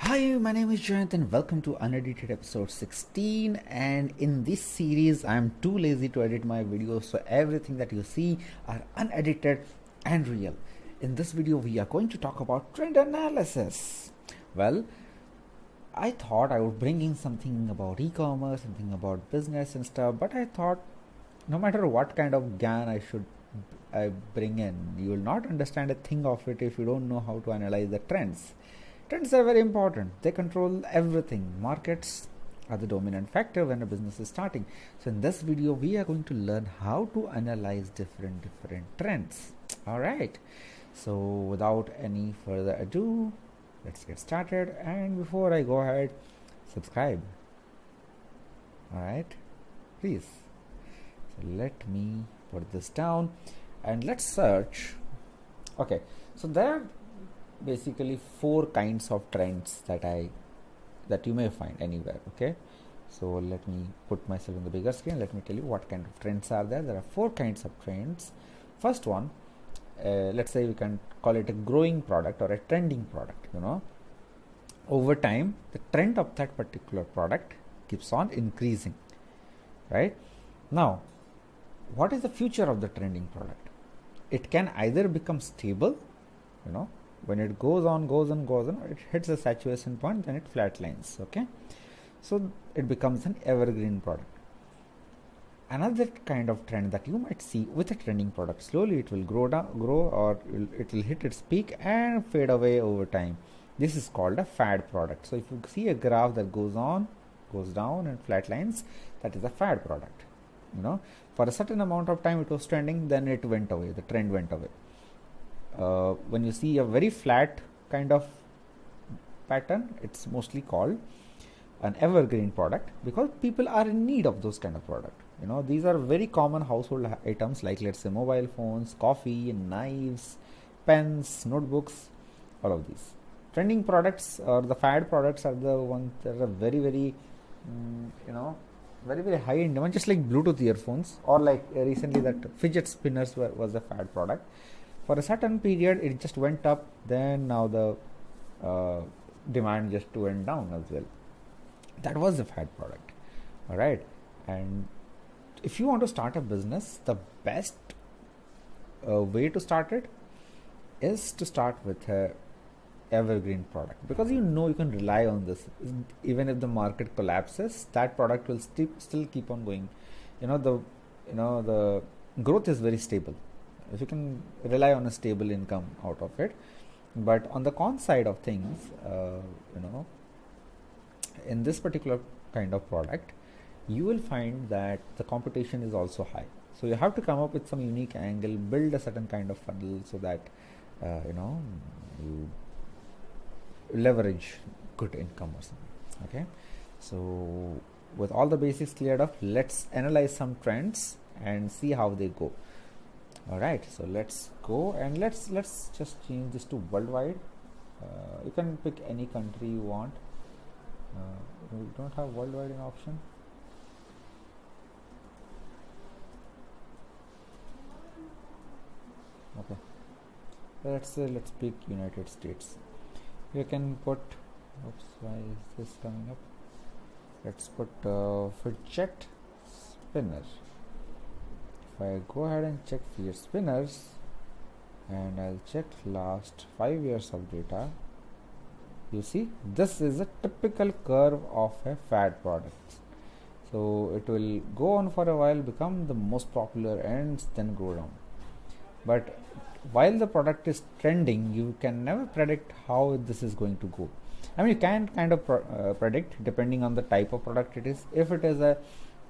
Hi, my name is Jonathan. Welcome to Unedited episode 16. And in this series, I'm too lazy to edit my videos, so everything that you see are unedited and real. In this video, we are going to talk about trend analysis. Well, I thought I would bring in something about e-commerce, something about business and stuff, but I thought no matter what kind of GAN I bring in, you will not understand a thing of it if you don't know how to analyze the trends. Trends are very important. They control everything. Markets are the dominant factor when a business is starting. So in this video, we are going to learn how to analyze different trends. All right. So without any further ado, let's get started. And before I go ahead, subscribe. All right, please. So let me put this down and let's search. Okay. So there are basically 4 kinds of trends that you may find anywhere. Okay, so let me put myself on the bigger screen. Let me tell you what kind of trends are there. There are 4 kinds of trends. First one, let's say we can call it a growing product or a trending product. Over time the trend of that particular product keeps on increasing, right? Now, what is the future of the trending product? It can either become stable, when it goes on, it hits a saturation point, then it flatlines. Okay, so it becomes an evergreen product. Another kind of trend that you might see with a trending product, slowly it will grow or it will hit its peak and fade away over time. This is called a fad product. So if you see a graph that goes down and flatlines, that is a fad product. For a certain amount of time it was trending, then it went away, the trend went away. When you see a very flat kind of pattern, it's mostly called an evergreen product because people are in need of those kind of product. These are very common household items like, let's say, mobile phones, coffee, knives, pens, notebooks, all of these. Trending products or the fad products are the ones that are very very high in demand, just like Bluetooth earphones, or like recently that fidget spinners was a fad product. For a certain period it just went up, then now the demand just went down as well. That was the fad product. All right, and if you want to start a business, the best way to start it is to start with a evergreen product, because you can rely on this. Even if the market collapses, that product will still keep on going. The growth is very stable if you can rely on a stable income out of it. But on the con side of things, in this particular kind of product, you will find that the competition is also high. So you have to come up with some unique angle, build a certain kind of funnel so that you leverage good income or something. Okay, so with all the basics cleared up, let's analyze some trends and see how they go. All right, so let's go and let's just change this to worldwide. You can pick any country you want. We don't have worldwide in option. Okay, let's pick United States. You can put, oops, why is this coming up? Let's put fidget spinner. If I go ahead and check fidget spinners and I'll check last 5 years of data, you see this is a typical curve of a fad product. So it will go on for a while, become the most popular, and then go down. But while the product is trending, you can never predict how this is going to go. I mean, you can kind of predict depending on the type of product it is. If it is a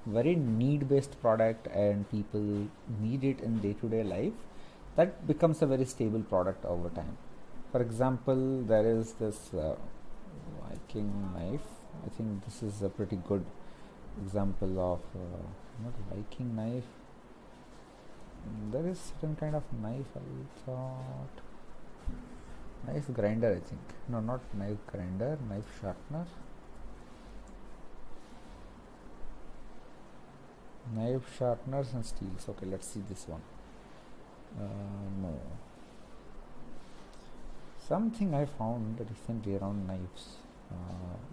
very need-based product and people need it in day-to-day life, that becomes a very stable product over time. For example, there is this Viking knife. I think this is a pretty good example of not Viking knife. There is certain kind of knife, I thought. Knife grinder, I think. No, not knife grinder, knife sharpener. Knife sharpeners and steels. Okay, let's see this one. No. Something I found recently around knives.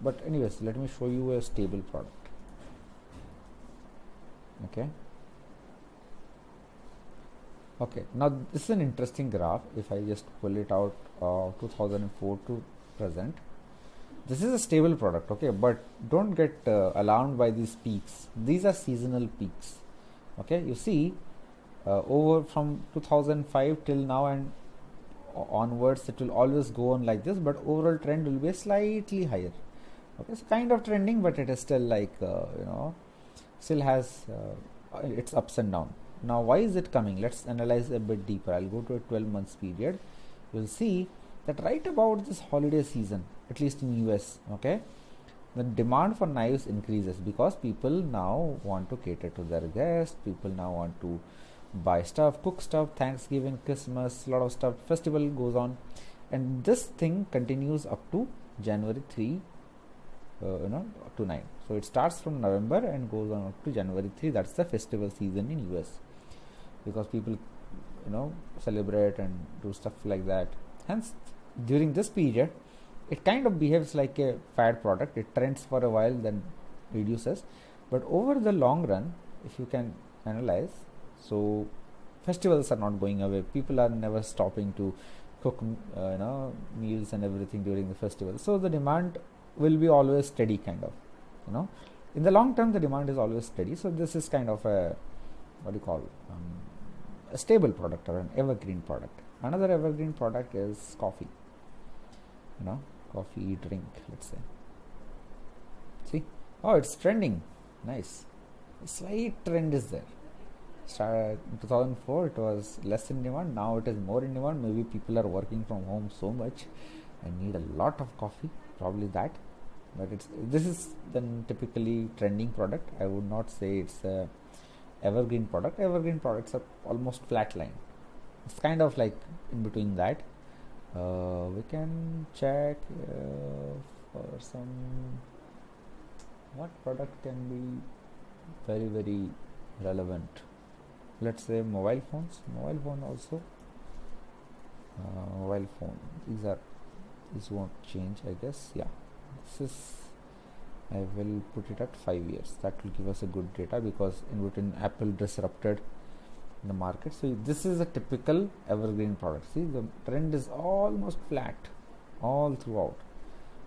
But anyways, let me show you a stable product. Okay, now this is an interesting graph. If I just pull it out, 2004 to present, this is a stable product. Okay, but don't get alarmed by these peaks. These are seasonal peaks. Okay, you see, over from 2005 till now and onwards, it will always go on like this, but overall trend will be slightly higher. Okay, it's kind of trending, but it is still like still has its ups and downs. Now, why is it coming? Let's analyze a bit deeper. I'll go to a 12 months period. You'll see that right about this holiday season, at least in US, okay, the demand for knives increases because people now want to cater to their guests. People now want to buy stuff, cook stuff, Thanksgiving, Christmas, a lot of stuff, festival goes on, and this thing continues up to January 3 to 9. So it starts from November and goes on up to January 3. That's the festival season in US, because people celebrate and do stuff like that. Hence, during this period, it kind of behaves like a fad product. It trends for a while, then reduces, but over the long run, if you can analyze, so festivals are not going away. People are never stopping to cook meals and everything during the festival, so the demand will be always steady, kind of, in the long term the demand is always steady. So this is kind of a a stable product or an evergreen product. Another evergreen product is coffee, coffee drink, let's say. See, oh, it's trending, nice, a slight trend is there. In 2004 it was less in demand, now it is more in demand. Maybe people are working from home so much and need a lot of coffee, probably that. But this is the typically trending product. I would not say it's a evergreen product. Evergreen products are almost flat line. It's kind of like in between that. We can check for some what product can be very, very relevant. Let's say mobile phones. Mobile phone also. Mobile phone. These won't change, I guess. Yeah. This is, I will put it at 5 years. That will give us a good data, because in between Apple disrupted the market. So this is a typical evergreen product. See, the trend is almost flat all throughout,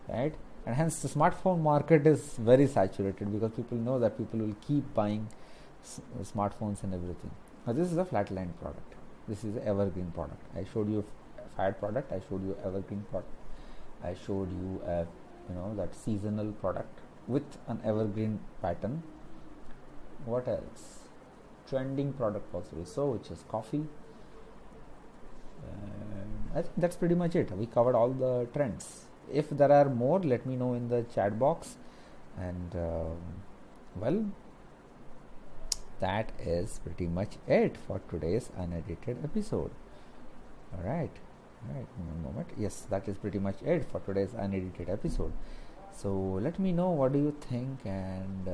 right? And hence the smartphone market is very saturated, because people know that people will keep buying smartphones and everything. Now this is a flatline product. This is an evergreen product. I showed you a fad product. I showed you evergreen product. I showed you a that seasonal product with an evergreen pattern. What else? Trending product also, which is coffee. I think that's pretty much it. We covered all the trends. If there are more, let me know in the chat box. And well, that is pretty much it for today's unedited episode. All right, one moment. Yes, that is pretty much it for today's unedited episode. So let me know what do you think, and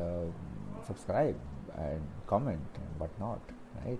subscribe and comment and whatnot, right?